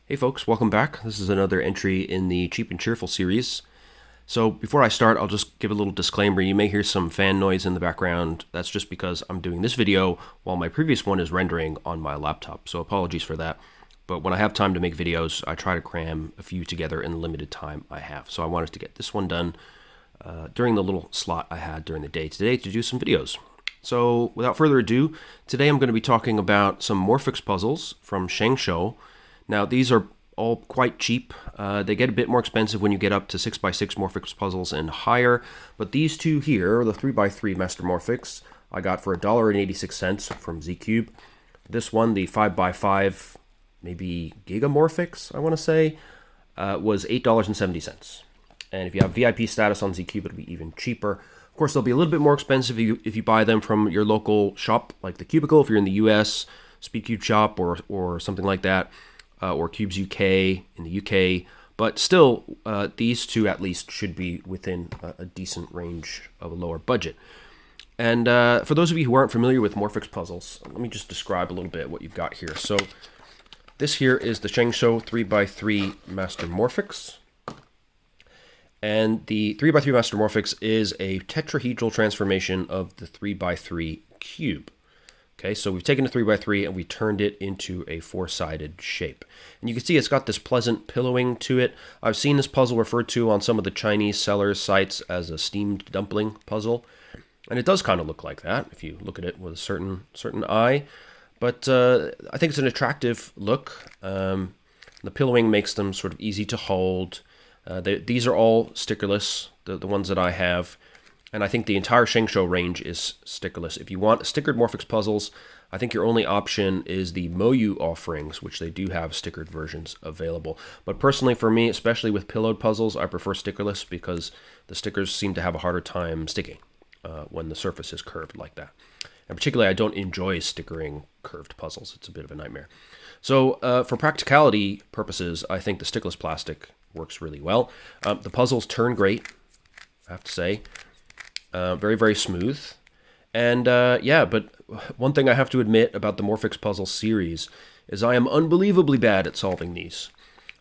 Hey folks, welcome back. This is another entry in the Cheap and Cheerful series. So before I start, I'll just give a little disclaimer. You may hear some fan noise in the background. That's just because I'm doing this video while my previous one is rendering on my laptop. So apologies for that. But when I have time to make videos, I try to cram a few together in the limited time I have. So I wanted to get this one done during the little slot I had during the day today to do some videos. So without further ado, today I'm going to be talking about some Morphix puzzles from Shengshou. Now, these are all quite cheap. They get a bit more expensive when you get up to 6x6 Morphix puzzles and higher. But these two here, the 3x3 Mastermorphix, I got for $1.86 from Z-Cube. This one, the 5x5, maybe Gigamorphics, I want to say, was $8.70. And if you have VIP status on Z-Cube, it'll be even cheaper. Of course, they'll be a little bit more expensive if you buy them from your local shop, like the Cubicle, if you're in the US, Speedcube Shop, or something like that. Or Cubes UK in the UK, but still, these two at least should be within a decent range of a lower budget. And for those of you who aren't familiar with Morphix puzzles, let me just describe a little bit what you've got here. So this here is the Shengshou 3x3 Mastermorphix. And the 3x3 Mastermorphix is a tetrahedral transformation of the 3x3 cube. Okay, so we've taken a 3x3 and we turned it into a four-sided shape. And you can see it's got this pleasant pillowing to it. I've seen this puzzle referred to on some of the Chinese sellers' sites as a steamed dumpling puzzle. And it does kind of look like that if you look at it with a certain eye. But I think it's an attractive look. The pillowing makes them sort of easy to hold. These are all stickerless, the ones that I have. And I think the entire Shengshou range is stickerless. If you want stickered Morphix puzzles, I think your only option is the Moyu offerings, which they do have stickered versions available. But personally for me, especially with pillowed puzzles, I prefer stickerless because the stickers seem to have a harder time sticking when the surface is curved like that. And particularly, I don't enjoy stickering curved puzzles. It's a bit of a nightmare. So for practicality purposes, I think the stickless plastic works really well. The puzzles turn great, I have to say. Very, very smooth. And yeah, but one thing I have to admit about the Morphix puzzle series is I am unbelievably bad at solving these.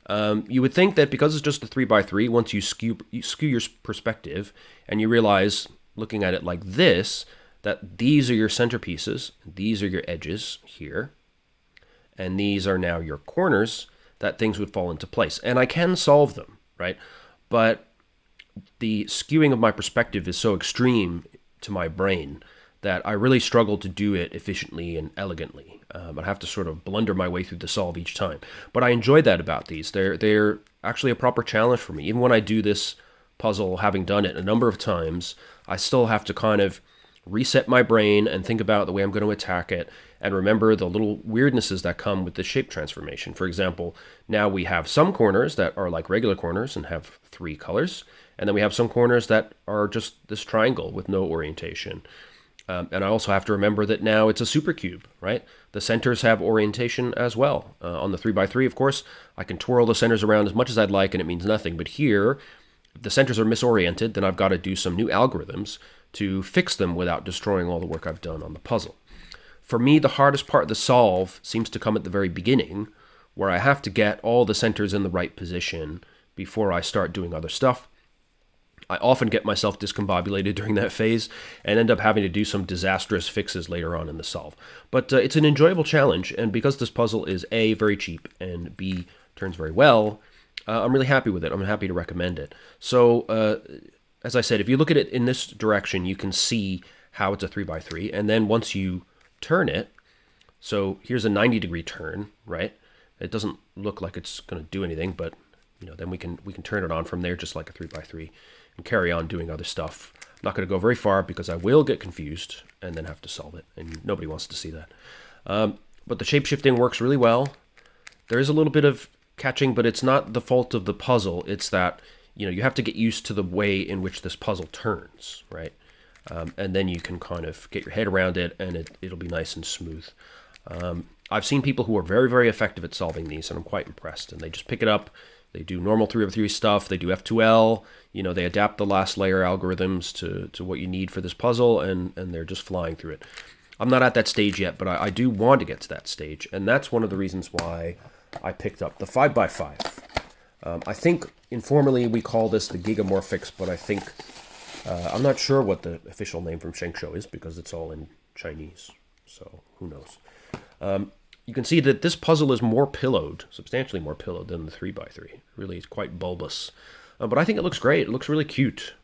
You would think that because it's just a 3x3, once you skew your perspective and you realize, looking at it like this, that these are your centerpieces, these are your edges here, and these are now your corners, that things would fall into place. And I can solve them, right? But the skewing of my perspective is so extreme to my brain that I really struggle to do it efficiently and elegantly. I have to sort of blunder my way through the solve each time. But I enjoy that about these. They're actually a proper challenge for me. Even when I do this puzzle, having done it a number of times, I still have to kind of reset my brain and think about the way I'm going to attack it and remember the little weirdnesses that come with the shape transformation. For example, now we have some corners that are like regular corners and have 3 colors. And then we have some corners that are just this triangle with no orientation. And I also have to remember that now it's a supercube, right? The centers have orientation as well. On the 3x3, of course, I can twirl the centers around as much as I'd like and it means nothing. But here, if the centers are misoriented, then I've got to do some new algorithms to fix them without destroying all the work I've done on the puzzle. For me, the hardest part of the solve seems to come at the very beginning, where I have to get all the centers in the right position before I start doing other stuff. I often get myself discombobulated during that phase and end up having to do some disastrous fixes later on in the solve. But it's an enjoyable challenge, and because this puzzle is A, very cheap, and B, turns very well, I'm really happy with it. I'm happy to recommend it. So, as I said, if you look at it in this direction, you can see how it's a 3x3, and then once you turn it, so here's a 90-degree turn, right? It doesn't look like it's going to do anything, but then we can turn it on from there just like a 3x3. And carry on doing other stuff. I'm not going to go very far because I will get confused and then have to solve it, and nobody wants to see that. But the shape-shifting works really well. There is a little bit of catching, but it's not the fault of the puzzle. It's that you have to get used to the way in which this puzzle turns, right? And then you can kind of get your head around it, and it'll be nice and smooth. I've seen people who are very, very effective at solving these, and I'm quite impressed. And they just pick it up. They do normal 3x3 stuff. They do F2L. They adapt the last layer algorithms to what you need for this puzzle, and they're just flying through it. I'm not at that stage yet, but I do want to get to that stage. And that's one of the reasons why I picked up the 5x5. I think informally we call this the Gigamorphics, but I think, I'm not sure what the official name from Shengshou is because it's all in Chinese, so who knows. You can see that this puzzle is more pillowed, substantially more pillowed than the 3x3. Really, it's quite bulbous. But I think it looks great. It looks really cute.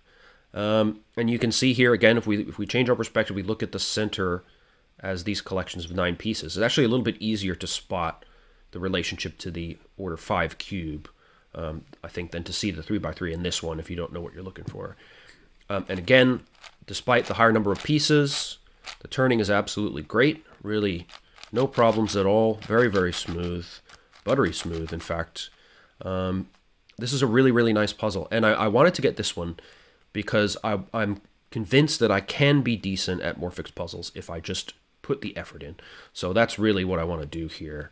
And you can see here, again, if we change our perspective, we look at the center as these collections of 9 pieces. It's actually a little bit easier to spot the relationship to the order 5 cube, I think, than to see the 3x3 in this one if you don't know what you're looking for. And again, despite the higher number of pieces, the turning is absolutely great. Really, no problems at all. Very, very smooth. Buttery smooth, in fact. This is a really, really nice puzzle. And I wanted to get this one because I'm convinced that I can be decent at Morphix puzzles if I just put the effort in. So that's really what I want to do here.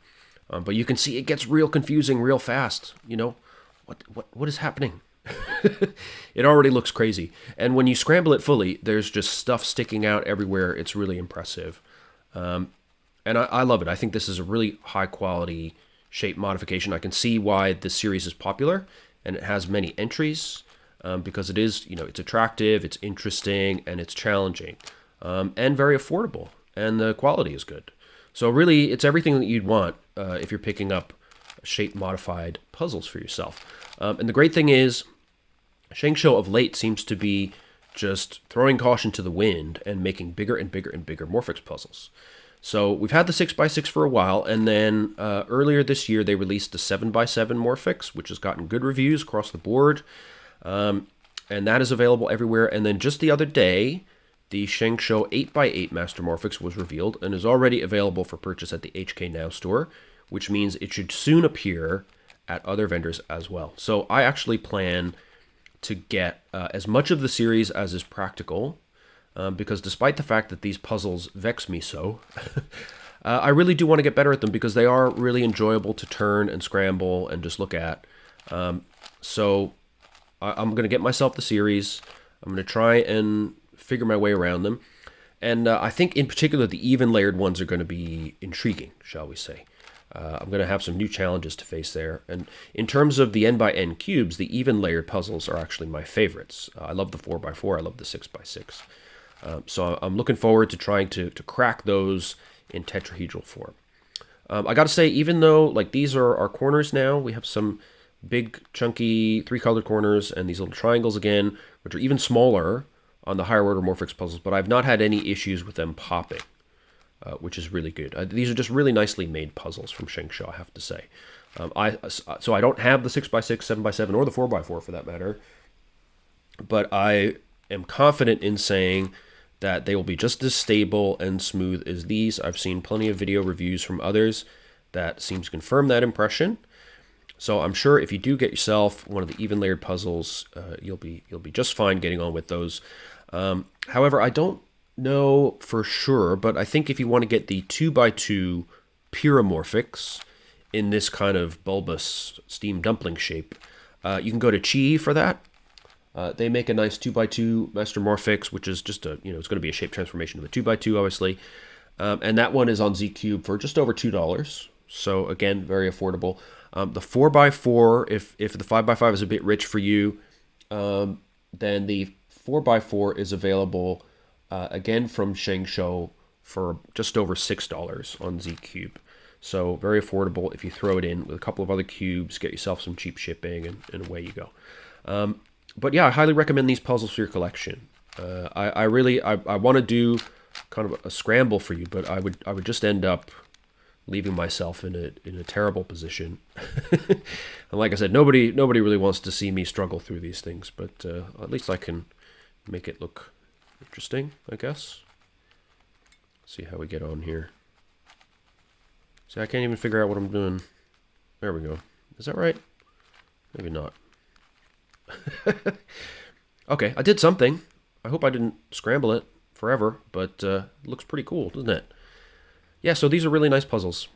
But you can see it gets real confusing real fast. You know, what is happening? It already looks crazy. And when you scramble it fully, there's just stuff sticking out everywhere. It's really impressive. And I love it. I think this is a really high quality shape modification. I can see why this series is popular and it has many entries because it is, you know, it's attractive, it's interesting, and it's challenging and very affordable. And the quality is good. So really, it's everything that you'd want if you're picking up shape-modified puzzles for yourself. And the great thing is, Shengshou of late seems to be just throwing caution to the wind and making bigger and bigger and bigger Morphix puzzles. So we've had the 6x6 for a while, and then earlier this year they released the 7x7 Morphix, which has gotten good reviews across the board. And that is available everywhere. And then just the other day, the Shengshou 8x8 Mastermorphix was revealed and is already available for purchase at the HK Now store, which means it should soon appear at other vendors as well. So I actually plan to get as much of the series as is practical, because despite the fact that these puzzles vex me so, I really do want to get better at them because they are really enjoyable to turn and scramble and just look at. So I'm going to get myself the series. I'm going to try and figure my way around them. And I think in particular the even layered ones are going to be intriguing, shall we say. I'm going to have some new challenges to face there. And in terms of the n by n cubes, the even layered puzzles are actually my favorites. I love the 4x4, I love the 6x6. So I'm looking forward to trying to crack those in tetrahedral form. I got to say, even though like these are our corners now, we have some big chunky 3-colored corners and these little triangles again, which are even smaller on the higher order Morphix puzzles, but I've not had any issues with them popping, which is really good. These are just really nicely made puzzles from Shengshou, I have to say. So I don't have the 6x6, 7x7, or the 4x4 for that matter, but I am confident in saying that they will be just as stable and smooth as these. I've seen plenty of video reviews from others that seem to confirm that impression. So I'm sure if you do get yourself one of the even layered puzzles, you'll be just fine getting on with those. However, I don't know for sure, but I think if you want to get the 2x2 Morphix in this kind of bulbous steam dumpling shape, you can go to Chi for that. They make a nice 2x2 Mastermorphix, which is just it's going to be a shape transformation of a 2x2, obviously. And that one is on Z-Cube for just over $2. So again, very affordable. The 4x4, if the 5x5 is a bit rich for you, then the 4x4 is available again from Shengshou for just over $6 on Z-Cube. So very affordable if you throw it in with a couple of other cubes, get yourself some cheap shipping, and away you go. But yeah, I highly recommend these puzzles for your collection. I want to do kind of a scramble for you, but I would just end up leaving myself in a terrible position. And like I said, nobody really wants to see me struggle through these things, but at least I can make it look interesting, I guess. See how we get on here. See, I can't even figure out what I'm doing. There we go. Is that right? Maybe not. Okay, I did something. I hope I didn't scramble it forever, but it looks pretty cool, doesn't it? Yeah, so these are really nice puzzles.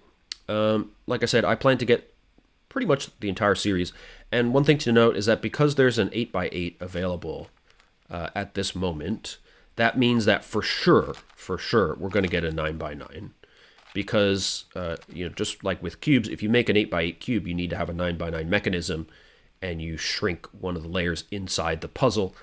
Like I said, I plan to get pretty much the entire series. And one thing to note is that because there's an 8x8 available at this moment, that means that for sure, we're going to get a 9x9. because just like with cubes, if you make an 8x8 cube, you need to have a 9x9 mechanism, and you shrink one of the layers inside the puzzle.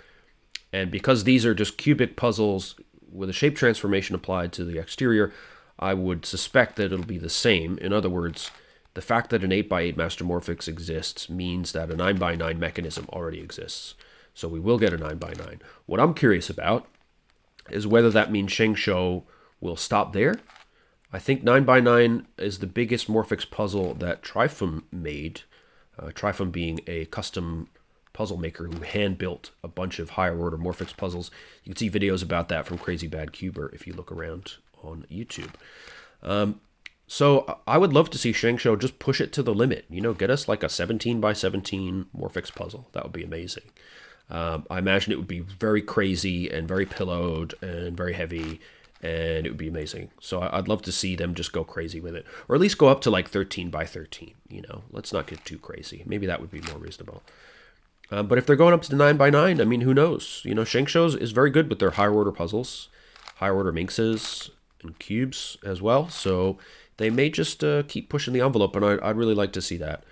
And because these are just cubic puzzles with a shape transformation applied to the exterior, I would suspect that it'll be the same. In other words, the fact that an 8x8 Mastermorphix exists means that a 9x9 mechanism already exists. So we will get a 9x9. What I'm curious about is whether that means Shengshou will stop there. I think 9x9 is the biggest Morphix puzzle that Trifum made. Trifum being a custom puzzle maker who hand-built a bunch of higher-order Morphix puzzles. You can see videos about that from Crazy Bad Cuber if you look around on YouTube. So I would love to see Shengshou just push it to the limit. Get us like a 17x17 Morphix puzzle. That would be amazing. I imagine it would be very crazy and very pillowed and very heavy, and it would be amazing. So I'd love to see them just go crazy with it, or at least go up to like 13x13. Let's not get too crazy. Maybe that would be more reasonable. But if they're going up to 9x9, I mean, who knows? Shengshou is very good with their higher order puzzles, higher order minxes and cubes as well. So they may just keep pushing the envelope, and I'd really like to see that.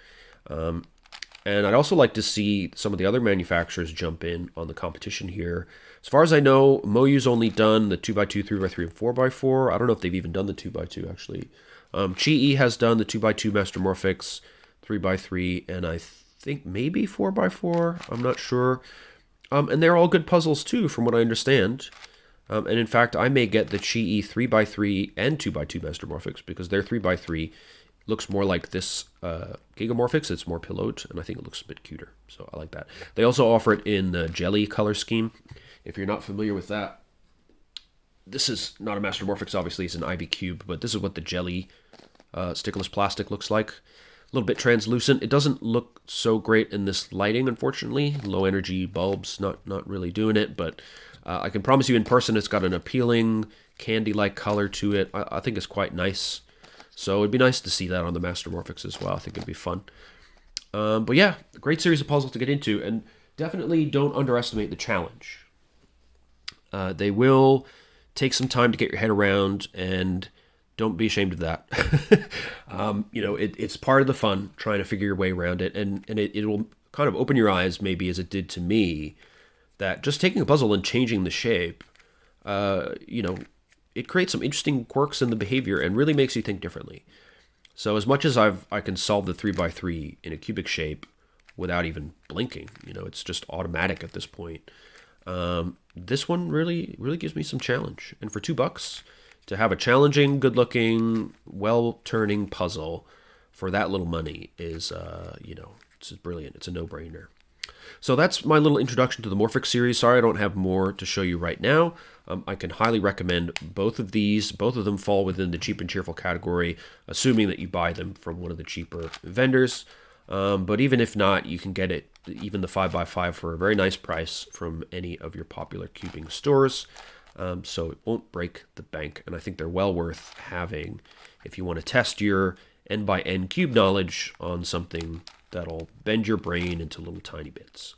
And I'd also like to see some of the other manufacturers jump in on the competition here. As far as I know, Moyu's only done the 2x2, 3x3, and 4x4. I don't know if they've even done the 2x2, actually. Chi has done the 2x2 Mastermorphix, 3x3, and I think maybe 4x4. I'm not sure. And they're all good puzzles, too, from what I understand. And in fact, I may get the Chi 3x3 and 2x2 Mastermorphix, because their 3x3 looks more like this Gigamorphics. It's more pillowed, and I think it looks a bit cuter. So I like that. They also offer it in the jelly color scheme. If you're not familiar with that, this is not a Mastermorphix, obviously. It's an Ivy Cube, but this is what the jelly stickless plastic looks like. A little bit translucent. It doesn't look so great in this lighting, unfortunately. Low energy bulbs, not really doing it, but I can promise you in person it's got an appealing candy-like color to it. I think it's quite nice. So it'd be nice to see that on the Mastermorphix as well. I think it'd be fun. But yeah, great series of puzzles to get into, and definitely don't underestimate the challenge. They will take some time to get your head around, and don't be ashamed of that. It's part of the fun, trying to figure your way around it, and it will kind of open your eyes, maybe as it did to me, that just taking a puzzle and changing the shape, it creates some interesting quirks in the behavior and really makes you think differently. So as much as I can solve the 3x3 in a cubic shape without even blinking, it's just automatic at this point. This one really gives me some challenge. And for $2, to have a challenging, good-looking, well-turning puzzle for that little money is, it's brilliant. It's a no-brainer. So that's my little introduction to the Morphix series. Sorry I don't have more to show you right now. I can highly recommend both of these. Both of them fall within the cheap and cheerful category, assuming that you buy them from one of the cheaper vendors. But even if not, you can get it, even the 5x5, for a very nice price from any of your popular cubing stores. So it won't break the bank, and I think they're well worth having if you want to test your N/N cube knowledge on something that'll bend your brain into little tiny bits.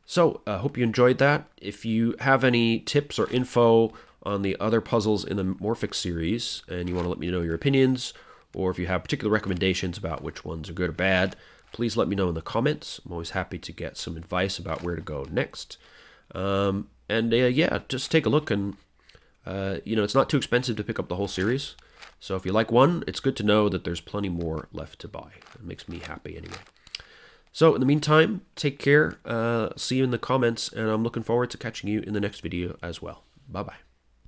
So I hope you enjoyed that. If you have any tips or info on the other puzzles in the Morphix series, and you want to let me know your opinions, or if you have particular recommendations about which ones are good or bad, please let me know in the comments. I'm always happy to get some advice about where to go next. Just take a look, and it's not too expensive to pick up the whole series. So if you like one, it's good to know that there's plenty more left to buy. It makes me happy anyway. So in the meantime, take care. See you in the comments, and I'm looking forward to catching you in the next video as well. Bye-bye.